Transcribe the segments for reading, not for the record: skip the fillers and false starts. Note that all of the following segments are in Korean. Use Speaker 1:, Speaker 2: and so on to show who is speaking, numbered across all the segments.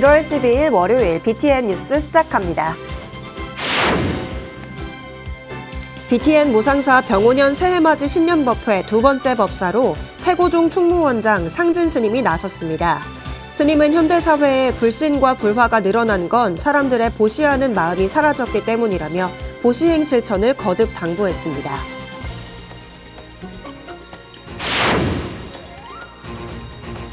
Speaker 1: 1월 12일 월요일 BTN 뉴스 시작합니다. BTN 무상사 병오년 새해맞이 신년법회 두 번째 법사로 태고종 총무원장 상진 스님이 나섰습니다. 스님은 현대사회에 불신과 불화가 늘어난 건 사람들의 보시하는 마음이 사라졌기 때문이라며 보시행 실천을 거듭 당부했습니다.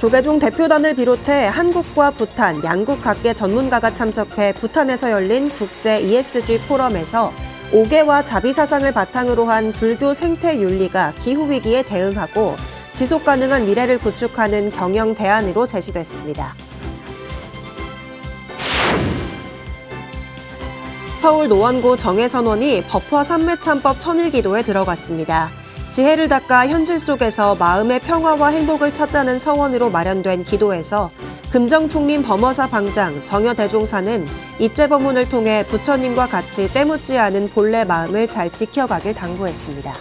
Speaker 1: 조계종 대표단을 비롯해 한국과 부탄, 양국 각계 전문가가 참석해 부탄에서 열린 국제 ESG 포럼에서 5개와 자비사상을 바탕으로 한 불교 생태윤리가 기후위기에 대응하고 지속가능한 미래를 구축하는 경영 대안으로 제시됐습니다. 서울 노원구 정해선원이 법화 삼매참법 천일기도에 들어갔습니다. 지혜를 닦아 현실 속에서 마음의 평화와 행복을 찾자는 서원으로 마련된 기도에서 금정총림 범어사 방장 정여대종사는 입죄법문을 통해 부처님과 같이 때묻지 않은 본래 마음을 잘 지켜가길 당부했습니다.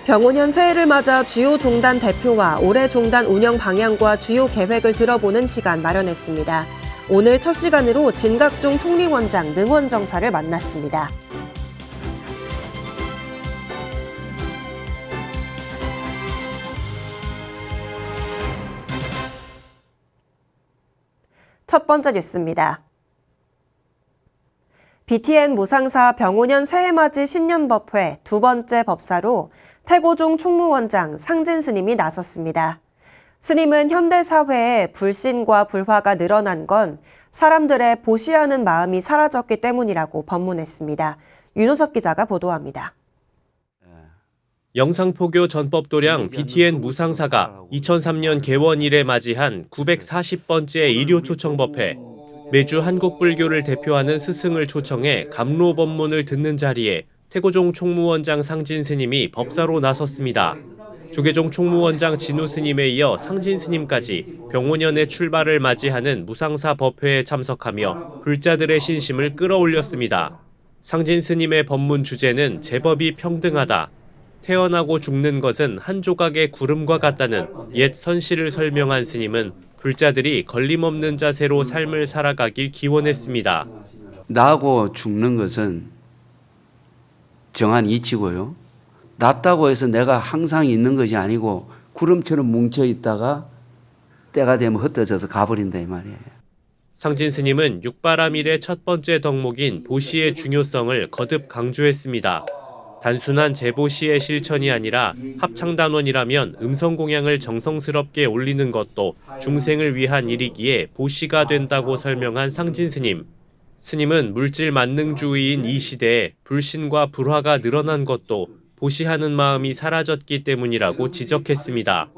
Speaker 1: 병오년 새해를 맞아 주요 종단 대표와 올해 종단 운영 방향과 주요 계획을 들어보는 시간 마련했습니다. 오늘 첫 시간으로 진각종 통리원장 능원정사를 만났습니다. 첫 번째 뉴스입니다. BTN 무상사 병오년 새해맞이 신년법회 두 번째 법사로 태고종 총무원장 상진 스님이 나섰습니다. 스님은 현대사회에 불신과 불화가 늘어난 건 사람들의 보시하는 마음이 사라졌기 때문이라고 법문했습니다. 윤호섭 기자가 보도합니다.
Speaker 2: 영상포교 전법도량 BTN 무상사가 2003년 개원 이래 맞이한 940번째 일요 초청법회. 매주 한국 불교를 대표하는 스승을 초청해 감로 법문을 듣는 자리에 태고종 총무원장 상진 스님이 법사로 나섰습니다. 조계종 총무원장 진우 스님에 이어 상진 스님까지 병오년의 출발을 맞이하는 무상사 법회에 참석하며 불자들의 신심을 끌어올렸습니다. 상진 스님의 법문 주제는 제법이 평등하다. 태어나고 죽는 것은 한 조각의 구름과 같다는 옛 선시를 설명한 스님은 불자들이 걸림없는 자세로 삶을 살아가길 기원했습니다.
Speaker 3: 나고 죽는 것은 정한 이치고요. 낫다고 해서 내가 항상 있는 것이 아니고 구름처럼 뭉쳐 있다가 때가 되면 흩어져서 가버린다 이 말이에요.
Speaker 2: 상진 스님은 육바라밀의 첫 번째 덕목인 보시의 중요성을 거듭 강조했습니다. 단순한 제보시의 실천이 아니라 합창단원이라면 음성공양을 정성스럽게 올리는 것도 중생을 위한 일이기에 보시가 된다고 설명한 상진 스님. 스님은 물질 만능주의인 이 시대에 불신과 불화가 늘어난 것도 보시하는 마음이 사라졌기 때문이라고 지적했습니다.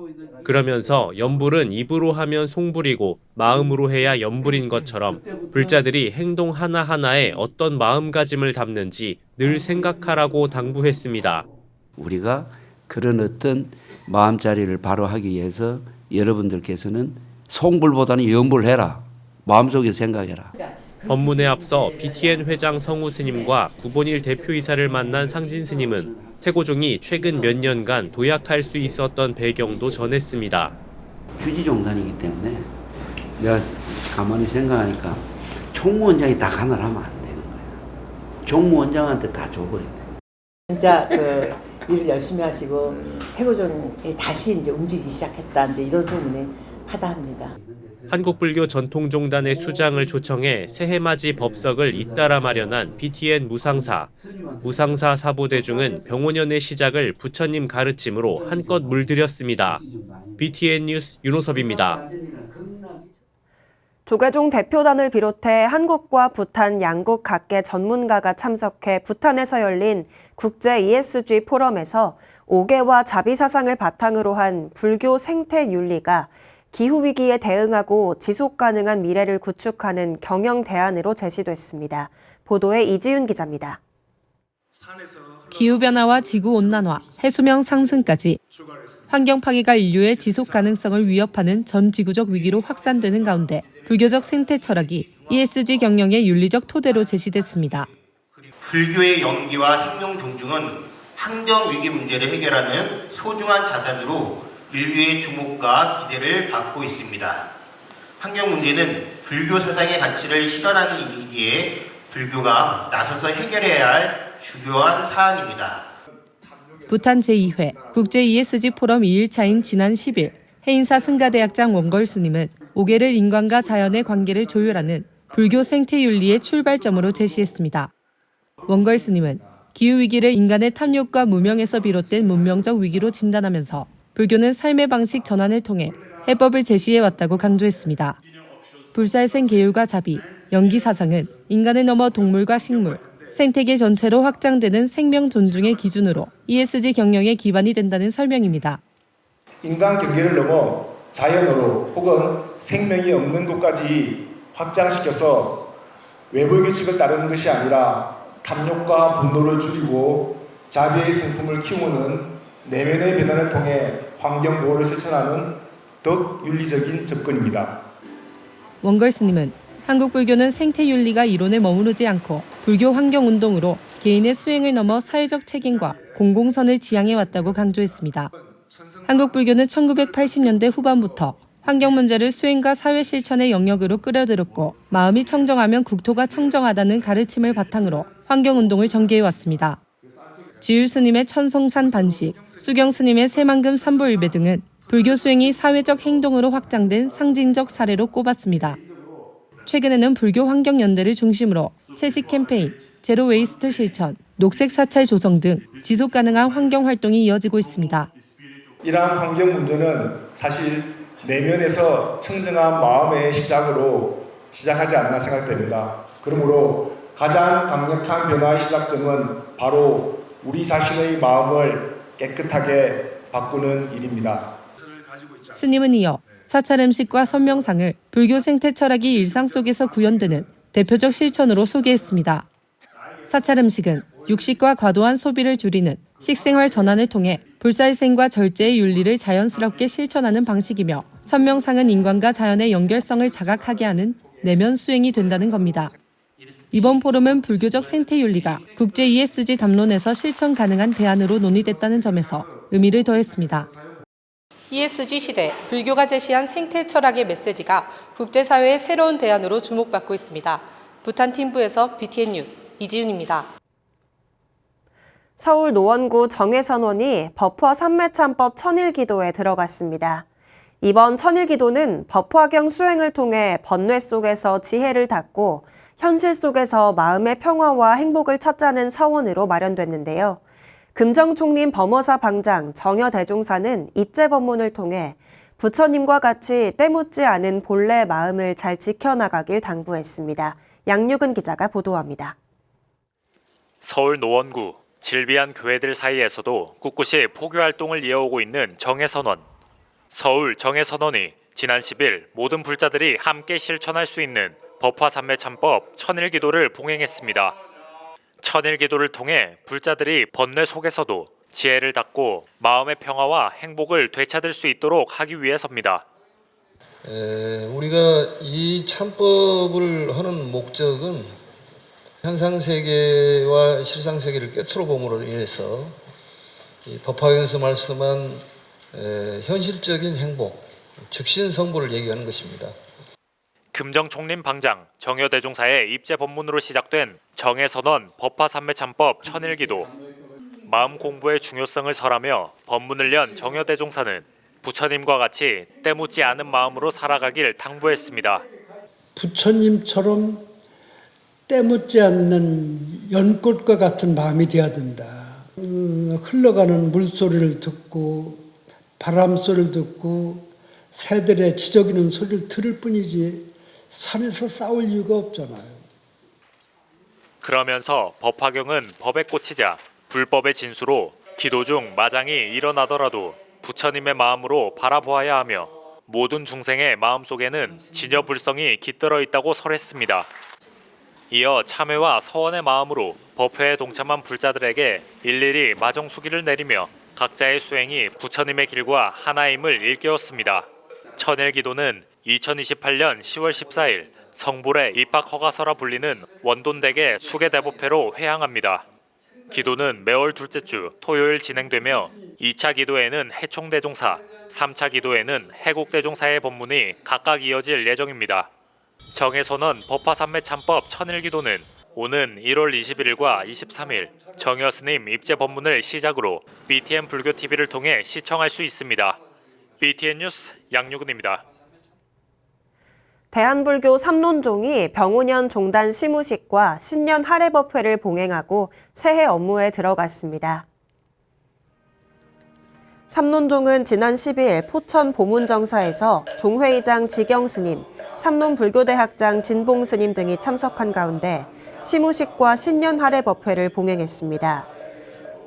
Speaker 2: 그러면서 염불은 입으로 하면 송불이고 마음으로 해야 염불인 것처럼 불자들이 행동 하나하나에 어떤 마음가짐을 담는지 늘 생각하라고 당부했습니다.
Speaker 3: 우리가 그런 어떤 마음자리를 바로 하기 위해서 여러분들께서는 송불보다는 염불해라. 마음속에 생각해라.
Speaker 2: 법문에 앞서 BTN 회장 성우 스님과 구본일 대표이사를 만난 상진 스님은 태고종이 최근 몇 년간 도약할 수 있었던 배경도 전했습니다.
Speaker 3: 휴지종단이기 때문에 내가 가만히 생각하니까 총무원장이 딱 하나를 하면 안 되는 거야. 총무원장한테 다 줘버린대.
Speaker 4: 진짜 일을 열심히 하시고 태고종이 다시 이제 움직이기 시작했다 이제 이런 소문이 파다합니다.
Speaker 2: 한국불교 전통종단의 수장을 초청해 새해맞이 법석을 잇따라 마련한 BTN 무상사. 무상사 사보대중은 병오년의 시작을 부처님 가르침으로 한껏 물들였습니다. BTN 뉴스 윤호섭입니다.
Speaker 1: 조계종 대표단을 비롯해 한국과 부탄, 양국 각계 전문가가 참석해 부탄에서 열린 국제 ESG 포럼에서 5개와 자비사상을 바탕으로 한 불교 생태윤리가 기후위기에 대응하고 지속가능한 미래를 구축하는 경영 대안으로 제시됐습니다. 보도에 이지윤 기자입니다.
Speaker 5: 기후변화와 지구온난화, 해수면 상승까지 환경 파괴가 인류의 지속 가능성을 위협하는 전 지구적 위기로 확산되는 가운데 불교적 생태 철학이 ESG 경영의 윤리적 토대로 제시됐습니다.
Speaker 6: 불교의 영기와 생명 존중은 환경 위기 문제를 해결하는 소중한 자산으로 인류의 주목과 기대를 받고 있습니다. 환경 문제는 불교 사상의 가치를 실현하는 일이기에 불교가 나서서 해결해야 할 중요한 사안입니다.
Speaker 5: 부탄 제2회 국제 ESG 포럼 2일차인 지난 10일 해인사 승가대학장 원걸 스님은 5개를 인간과 자연의 관계를 조율하는 불교 생태윤리의 출발점으로 제시했습니다. 원걸 스님은 기후위기를 인간의 탐욕과 무명에서 비롯된 문명적 위기로 진단하면서 불교는 삶의 방식 전환을 통해 해법을 제시해왔다고 강조했습니다. 불살생 계율과 자비, 연기 사상은 인간을 넘어 동물과 식물, 생태계 전체로 확장되는 생명 존중의 기준으로 ESG 경영의 기반이 된다는 설명입니다.
Speaker 7: 인간 경계를 넘어 자연으로 혹은 생명이 없는 곳까지 확장시켜서 외부의 규칙을 따르는 것이 아니라 탐욕과 분노를 줄이고 자비의 성품을 키우는 내면의 변화를 통해 환경 보호를 실천하는 더 윤리적인 접근입니다.
Speaker 5: 원걸 스님은 한국 불교는 생태윤리가 이론에 머무르지 않고 불교 환경운동으로 개인의 수행을 넘어 사회적 책임과 공공선을 지향해왔다고 강조했습니다. 한국 불교는 1980년대 후반부터 환경 문제를 수행과 사회 실천의 영역으로 끌어들였고 마음이 청정하면 국토가 청정하다는 가르침을 바탕으로 환경운동을 전개해왔습니다. 지율 스님의 천성산 단식, 수경 스님의 새만금 삼보일배 등은 불교 수행이 사회적 행동으로 확장된 상징적 사례로 꼽았습니다. 최근에는 불교 환경연대를 중심으로 채식 캠페인, 제로 웨이스트 실천, 녹색 사찰 조성 등 지속 가능한 환경 활동이 이어지고 있습니다.
Speaker 7: 이러한 환경 문제는 사실 내면에서 청정한 마음의 시작하지 않나 생각됩니다. 그러므로 가장 강력한 변화의 시작점은 바로 우리 자신의 마음을 깨끗하게 바꾸는 일입니다.
Speaker 5: 스님은 이어 사찰 음식과 선명상을 불교 생태 철학이 일상 속에서 구현되는 대표적 실천으로 소개했습니다. 사찰 음식은 육식과 과도한 소비를 줄이는 식생활 전환을 통해 불살생과 절제의 윤리를 자연스럽게 실천하는 방식이며 선명상은 인간과 자연의 연결성을 자각하게 하는 내면 수행이 된다는 겁니다. 이번 포럼은 불교적 생태윤리가 국제 ESG 담론에서 실천 가능한 대안으로 논의됐다는 점에서 의미를 더했습니다. ESG 시대, 불교가 제시한 생태 철학의 메시지가 국제사회의 새로운 대안으로 주목받고 있습니다. 부탄 팀부에서 BTN 뉴스 이지윤입니다.
Speaker 1: 서울 노원구 정해선원이 법화 삼매참법 천일기도에 들어갔습니다. 이번 천일기도는 법화경 수행을 통해 번뇌 속에서 지혜를 닫고 현실 속에서 마음의 평화와 행복을 찾자는 사원으로 마련됐는데요. 금정총림 범어사 방장 정여대종사는 입제법문을 통해 부처님과 같이 때묻지 않은 본래 마음을 잘 지켜나가길 당부했습니다. 양육은 기자가 보도합니다.
Speaker 8: 서울 노원구 질비한 교회들 사이에서도 꿋꿋이 포교 활동을 이어오고 있는 정해선원. 서울 정해선원이 지난 10일 모든 불자들이 함께 실천할 수 있는 법화삼매참법 천일기도를 봉행했습니다. 천일기도를 통해 불자들이 번뇌 속에서도 지혜를 닫고 마음의 평화와 행복을 되찾을 수 있도록 하기 위해서입니다.
Speaker 9: 우리가 이 참법을 하는 목적은 현상세계와 실상세계를 꿰뚫어 봄으로 인해서 이 법화경에서 말씀한 현실적인 행복, 즉신성불을 얘기하는 것입니다.
Speaker 8: 금정총림 방장 정여대종사의 입제 법문으로 시작된 정해선원 법화삼매참법 천일기도. 마음 공부의 중요성을 설하며 법문을 연 정여대종사는 부처님과 같이 때묻지 않은 마음으로 살아가길 당부했습니다.
Speaker 10: 부처님처럼 때묻지 않는 연꽃과 같은 마음이 되어야 된다. 흘러가는 물소리를 듣고 바람 소리를 듣고 새들의 지저귀는 소리를 들을 뿐이지 산에서 싸울 이유가 없잖아요.
Speaker 8: 그러면서 법화경은 법에 꽂히자 불법의 진수로 기도 중 마장이 일어나더라도 부처님의 마음으로 바라보아야 하며 모든 중생의 마음속에는 진여불성이 깃들어 있다고 설했습니다. 이어 참회와 서원의 마음으로 법회에 동참한 불자들에게 일일이 마정수기를 내리며 각자의 수행이 부처님의 길과 하나임을 일깨웠습니다. 천일기도는 2028년 10월 14일 성불의 입학허가서라 불리는 원돈댁의 수계대법회로 회항합니다. 기도는 매월 둘째 주 토요일 진행되며 2차 기도에는 해총대종사, 3차 기도에는 해국대종사의 법문이 각각 이어질 예정입니다. 정해선언 법화삼매 참법 천일기도는 오는 1월 21일과 23일 정여 스님 입제 법문을 시작으로 BTN 불교TV를 통해 시청할 수 있습니다. BTN 뉴스 양유근입니다.
Speaker 1: 대한불교 삼론종이 병오년 종단 시무식과 신년 할애법회를 봉행하고 새해 업무에 들어갔습니다. 삼론종은 지난 10일 포천 보문정사에서 종회의장 지경스님, 삼론불교대학장 진봉스님 등이 참석한 가운데 시무식과 신년 할애법회를 봉행했습니다.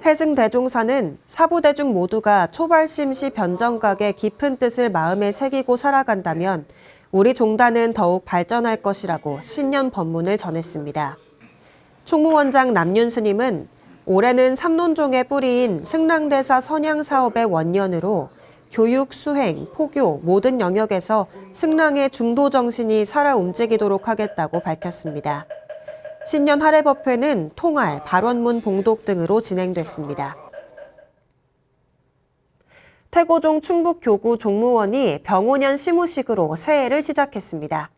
Speaker 1: 해승대종사는 사부대중 모두가 초발심시 변정각의 깊은 뜻을 마음에 새기고 살아간다면 우리 종단은 더욱 발전할 것이라고 신년 법문을 전했습니다. 총무원장 남윤 스님은 올해는 삼론종의 뿌리인 승랑대사 선양사업의 원년으로 교육, 수행, 포교 모든 영역에서 승랑의 중도 정신이 살아 움직이도록 하겠다고 밝혔습니다. 신년 할애법회는 통할, 발원문 봉독 등으로 진행됐습니다. 태고종 충북교구 종무원이 병오년 시무식으로 새해를 시작했습니다.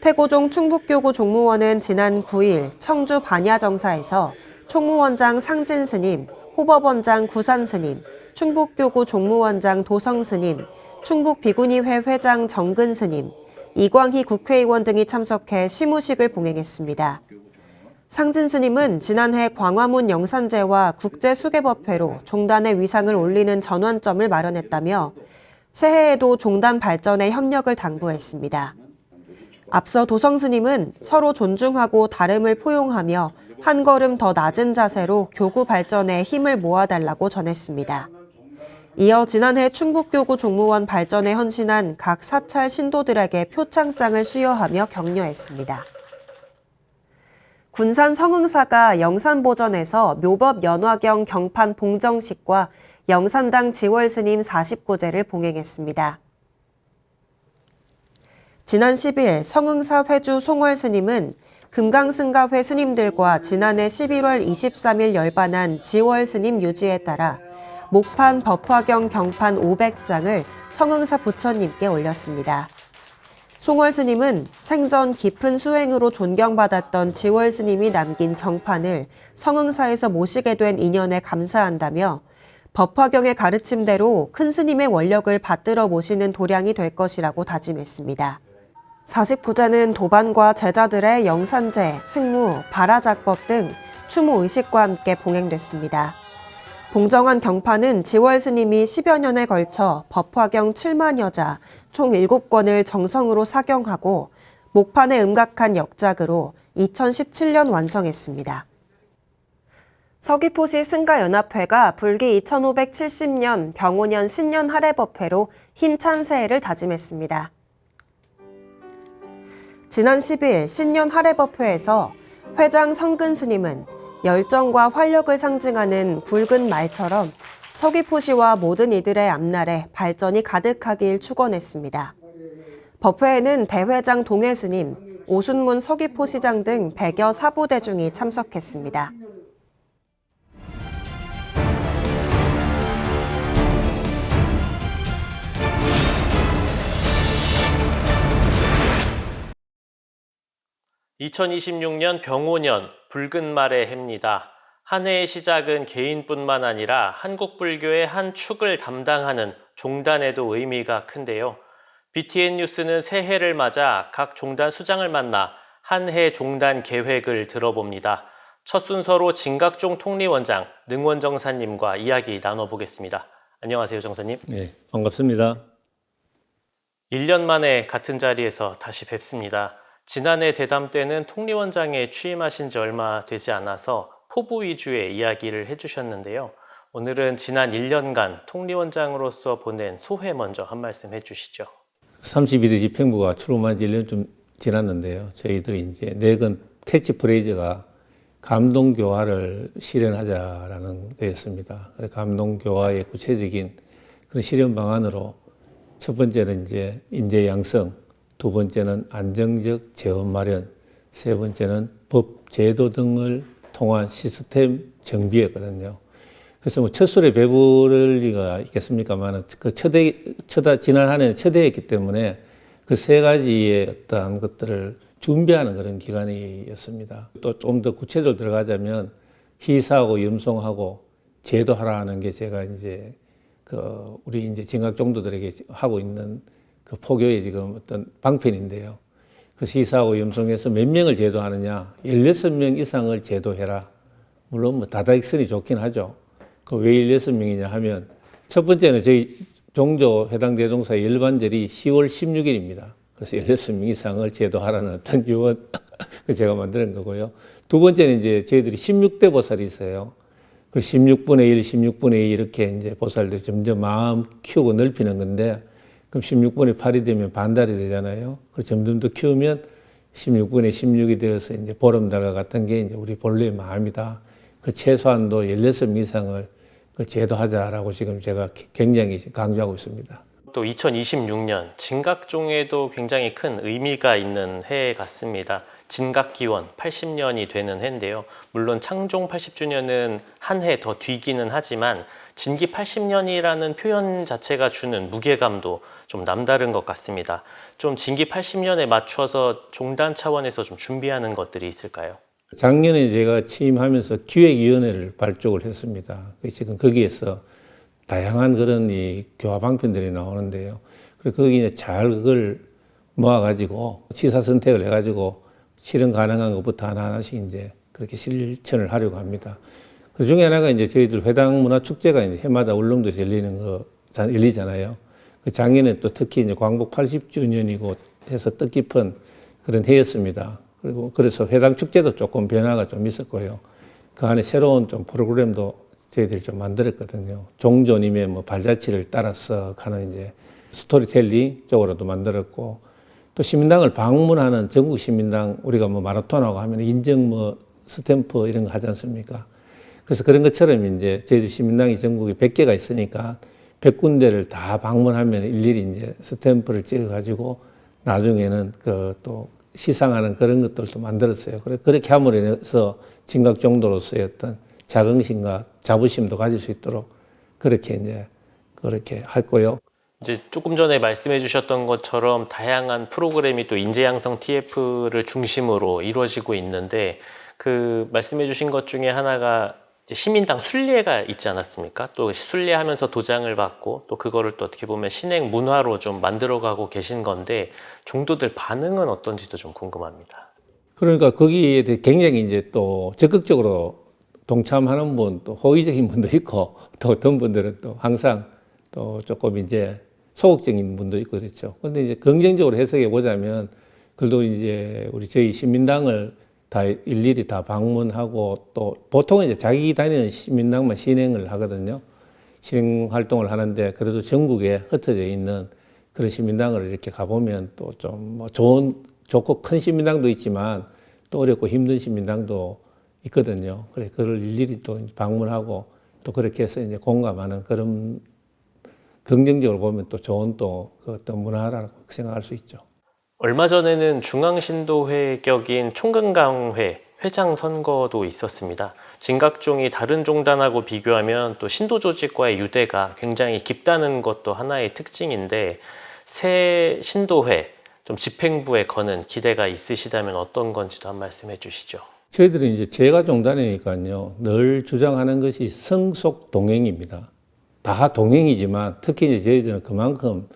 Speaker 1: 태고종 충북교구 종무원은 지난 9일 청주 반야정사에서 총무원장 상진스님, 호법원장 구산스님, 충북교구 종무원장 도성스님, 충북비구니회 회장 정근스님, 이광희 국회의원 등이 참석해 시무식을 봉행했습니다. 상진 스님은 지난해 광화문 영산제와 국제수계법회로 종단의 위상을 올리는 전환점을 마련했다며 새해에도 종단 발전에 협력을 당부했습니다. 앞서 도성 스님은 서로 존중하고 다름을 포용하며 한 걸음 더 낮은 자세로 교구 발전에 힘을 모아달라고 전했습니다. 이어 지난해 충북교구 종무원 발전에 헌신한 각 사찰 신도들에게 표창장을 수여하며 격려했습니다. 군산 성흥사가 영산보전에서 묘법 연화경 경판 봉정식과 영산당 지월스님 49제를 봉행했습니다. 지난 10일 성흥사 회주 송월스님은 금강승가회 스님들과 지난해 11월 23일 열반한 지월스님 유지에 따라 목판 법화경 경판 500장을 성흥사 부처님께 올렸습니다. 송월 스님은 생전 깊은 수행으로 존경받았던 지월 스님이 남긴 경판을 성흥사에서 모시게 된 인연에 감사한다며 법화경의 가르침대로 큰 스님의 원력을 받들어 모시는 도량이 될 것이라고 다짐했습니다. 49제는 도반과 제자들의 영산제, 승무, 발화작법 등 추모 의식과 함께 봉행됐습니다. 봉정한 경판은 지월 스님이 10여 년에 걸쳐 법화경 7만여 자, 총 7권을 정성으로 사경하고 목판에 음각한 역작으로 2017년 완성했습니다. 서귀포시 승가연합회가 불기 2570년 병오년 신년 할애법회로 힘찬 새해를 다짐했습니다. 지난 10일 신년 할애법회에서 회장 성근 스님은 열정과 활력을 상징하는 붉은 말처럼 서귀포시와 모든 이들의 앞날에 발전이 가득하길 축원했습니다. 법회에는 대회장 동해 스님, 오순문 서귀포시장 등 100여 사부대중이 참석했습니다.
Speaker 2: (2026년) 병오년 붉은 말의 해입니다. 한 해의 시작은 개인뿐만 아니라 한국 불교의 한 축을 담당하는 종단에도 의미가 큰데요. BTN 뉴스는 새해를 맞아 각 종단 수장을 만나 한 해 종단 계획을 들어봅니다. 첫 순서로 진각종 통리원장 능원 정사님과 이야기 나눠보겠습니다. 안녕하세요, 정사님.
Speaker 11: 네, 반갑습니다.
Speaker 2: 1년 만에 같은 자리에서 다시 뵙습니다. 지난해 대담 때는 통리원장에 취임하신 지 얼마 되지 않아서 포부 위주의 이야기를 해주셨는데요. 오늘은 지난 1년간 통리원장으로서 보낸 소회 먼저 한 말씀 해주시죠.
Speaker 11: 32대 집행부가 출범한 지 1년 좀 지났는데요. 저희들이 이제 내건 캐치프레이즈가 감동교화를 실현하자라는 거였습니다. 감동교화의 구체적인 그런 실현 방안으로 첫 번째는 이제 인재 양성, 두 번째는 안정적 재원 마련, 세 번째는 법, 제도 등을 통한 시스템 정비였거든요. 그래서 뭐 첫술에 배부를 리가 있겠습니까만 그 지난 한 해는 첫 해였기 때문에 그 세 가지의 어떤 것들을 준비하는 그런 기간이었습니다. 또 좀 더 구체적으로 들어가자면 희사하고 염송하고 제도하라는 게 제가 이제 우리 이제 진각 종도들에게 하고 있는 그 포교의 지금 어떤 방편인데요. 그래서 희사하고 염송해서 몇 명을 제도하느냐? 16명 이상을 제도해라. 물론 뭐 다다익선이 좋긴 하죠. 왜 16명이냐 하면 첫 번째는 저희 종조 해당 대종사의 일반절이 10월 16일입니다. 그래서 16명 이상을 제도하라는 어떤 유언 제가 만드는 거고요. 두 번째는 이제 저희들이 16대 보살이 있어요. 그 16분의 1, 16분의 2 이렇게 이제 보살들이 점점 마음 키우고 넓히는 건데 그럼 16분의 8이 되면 반달이 되잖아요. 그래서 점점 더 키우면 16분의 16이 되어서 이제 보름달과 같은 게 이제 우리 본래의 마음이다. 그 최소한도 16명 이상을 제도하자라고 지금 제가 굉장히 강조하고 있습니다.
Speaker 12: 또 2026년 진각종에도 굉장히 큰 의미가 있는 해 같습니다. 진각기원 80년이 되는 해인데요. 물론 창종 80주년은 한 해 더 뒤기는 하지만 진기 80년이라는 표현 자체가 주는 무게감도 좀 남다른 것 같습니다. 좀 진기 80년에 맞춰서 종단 차원에서 좀 준비하는 것들이 있을까요?
Speaker 11: 작년에 제가 취임하면서 기획위원회를 발족을 했습니다. 지금 거기에서 다양한 그런 이 교화 방편들이 나오는데요. 그리고 거기에 잘 그걸 모아가지고 시사 선택을 해가지고 실현 가능한 것부터 하나하나씩 이제 그렇게 실천을 하려고 합니다. 그 중에 하나가 이제 저희들 회당 문화 축제가 이제 해마다 울릉도에서 열리잖아요. 그 작년에 또 특히 이제 광복 80주년이고 해서 뜻깊은 그런 해였습니다. 그리고 그래서 회당 축제도 조금 변화가 좀 있었고요. 그 안에 새로운 좀 프로그램도 저희들이 좀 만들었거든요. 종조님의 뭐 발자취를 따라서 가는 이제 스토리텔링 쪽으로도 만들었고, 또 시민당을 방문하는 전국 시민당 우리가 뭐 마라톤하고 하면 인증 뭐 스탬프 이런 거 하지 않습니까? 그래서 그런 것처럼 이제 저희들 시민당이 전국에 100개가 있으니까 100군데를 다 방문하면 일일이 이제 스탬프를 찍어가지고 나중에는 또 시상하는 그런 것들도 만들었어요. 그렇게 함으로 인해서 진각 정도로서의 어떤 자긍심과 자부심도 가질 수 있도록 그렇게 했고요.
Speaker 12: 이제 조금 전에 말씀해 주셨던 것처럼 다양한 프로그램이 또 인재양성 TF를 중심으로 이루어지고 있는데 그 말씀해 주신 것 중에 하나가 이제 시민당 순례가 있지 않았습니까? 또 순례하면서 도장을 받고 또 그거를 또 어떻게 보면 신행 문화로 좀 만들어가고 계신 건데 종도들 반응은 어떤지도 좀 궁금합니다.
Speaker 11: 그러니까 거기에 대해 굉장히 이제 또 적극적으로 동참하는 분, 또 호의적인 분도 있고 또 어떤 분들은 또 항상 또 조금 이제 소극적인 분도 있고 그렇죠. 근데 이제 긍정적으로 해석해 보자면 그래도 이제 저희 시민당을 다 일일이 다 방문하고 또 보통은 이제 자기 다니는 시민당만 신행을 하거든요. 신행 활동을 하는데 그래도 전국에 흩어져 있는 그런 시민당을 이렇게 가보면 또 좀 뭐 좋고 큰 시민당도 있지만 또 어렵고 힘든 시민당도 있거든요. 그래 그걸 일일이 또 방문하고 또 그렇게 해서 이제 공감하는 그런 긍정적으로 보면 또 좋은 또 그 어떤 문화라고 생각할 수 있죠.
Speaker 12: 얼마 전에는 중앙신도회 격인 총근강회 회장 선거도 있었습니다. 진각종이 다른 종단하고 비교하면 또 신도 조직과의 유대가 굉장히 깊다는 것도 하나의 특징인데 새 신도회 좀 집행부에 거는 기대가 있으시다면 어떤 건지도 한 말씀해 주시죠.
Speaker 11: 저희들은 이제 제가 종단이니까요. 늘 주장하는 것이 성속 동행입니다. 다 동행이지만 특히 이제 저희들은 그만큼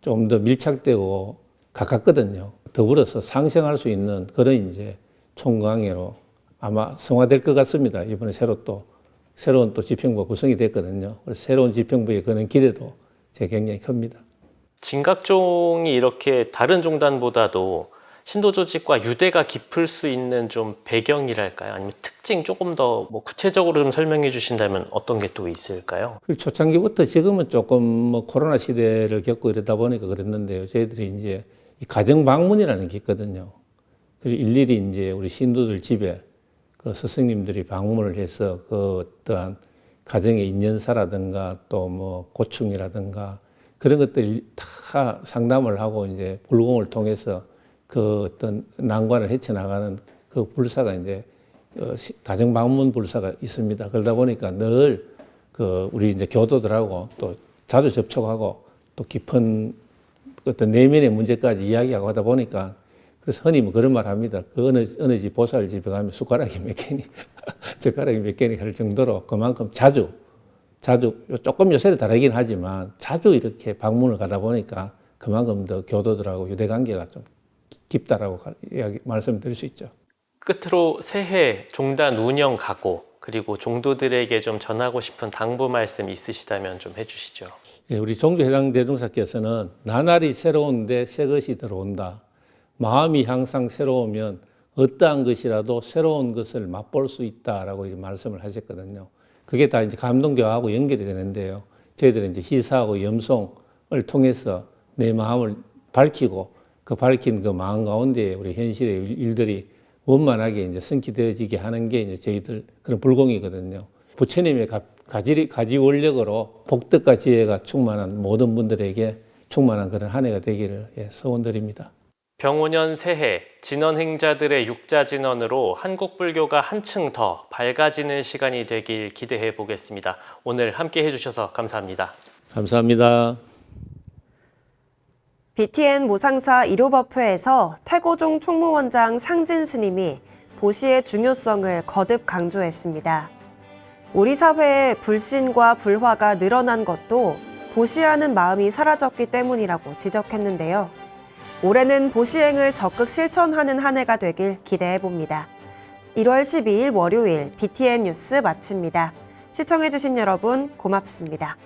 Speaker 11: 좀 더 밀착되고 가깝거든요. 더불어서 상생할 수 있는 그런 이제 총강회로 아마 성화될 것 같습니다. 이번에 새로운 또 집행부가 구성이 됐거든요. 그래서 새로운 집행부에 거는 기대도 제가 굉장히 큽니다.
Speaker 12: 진각종이 이렇게 다른 종단보다도 신도 조직과 유대가 깊을 수 있는 좀 배경이랄까요? 아니면 특징 조금 더 뭐 구체적으로 좀 설명해 주신다면 어떤 게 또 있을까요?
Speaker 11: 초창기부터 지금은 조금 뭐 코로나 시대를 겪고 이러다 보니까 그랬는데요. 저희들이 이제 이 가정 방문이라는 게 있거든요. 그리고 일일이 이제 우리 신도들 집에 그 스승님들이 방문을 해서 그 어떠한 가정의 인연사라든가 또 뭐 고충이라든가 그런 것들 다 상담을 하고 이제 불공을 통해서 그 어떤 난관을 헤쳐나가는 그 불사가 이제 가정 방문 불사가 있습니다. 그러다 보니까 늘 우리 이제 교도들하고 또 자주 접촉하고 또 깊은 어떤 내면의 문제까지 이야기하고 하다 보니까 그래서 흔히 뭐 그런 말 합니다. 그 어느 집 보살 집에 가면 숟가락이 몇 개니, 젓가락이 몇 개니 할 정도로 그만큼 자주 조금 요새는 다르긴 하지만 자주 이렇게 방문을 가다 보니까 그만큼 더 교도들하고 유대 관계가 좀 깊다라고 말씀드릴 수 있죠.
Speaker 12: 끝으로 새해 종단 운영 각오 그리고 종도들에게 좀 전하고 싶은 당부 말씀 있으시다면 좀 해주시죠.
Speaker 11: 예, 우리 종교회당 대종사께서는 나날이 새로운데 새 것이 들어온다. 마음이 항상 새로우면 어떠한 것이라도 새로운 것을 맛볼 수 있다라고 이렇게 말씀을 하셨거든요. 그게 다 이제 감동교하고 연결이 되는데요. 저희들은 이제 희사하고 염송을 통해서 내 마음을 밝히고 그 밝힌 그 마음 가운데 우리 현실의 일들이 원만하게 이제 성취되어지게 하는 게 이제 저희들 그런 불공이거든요. 부처님의 가지 원력으로 복덕과 지혜가 충만한 모든 분들에게 충만한 그런 한 해가 되기를 소원드립니다.
Speaker 12: 병오년 새해 진언행자들의 육자진언으로 한국 불교가 한층 더 밝아지는 시간이 되길 기대해 보겠습니다. 오늘 함께 해주셔서 감사합니다.
Speaker 11: 감사합니다.
Speaker 1: BTN 무상사 1호법회에서 태고종 총무원장 상진 스님이 보시의 중요성을 거듭 강조했습니다. 우리 사회에 불신과 불화가 늘어난 것도 보시하는 마음이 사라졌기 때문이라고 지적했는데요. 올해는 보시행을 적극 실천하는 한 해가 되길 기대해 봅니다. 1월 12일 월요일 BTN 뉴스 마칩니다. 시청해주신 여러분 고맙습니다.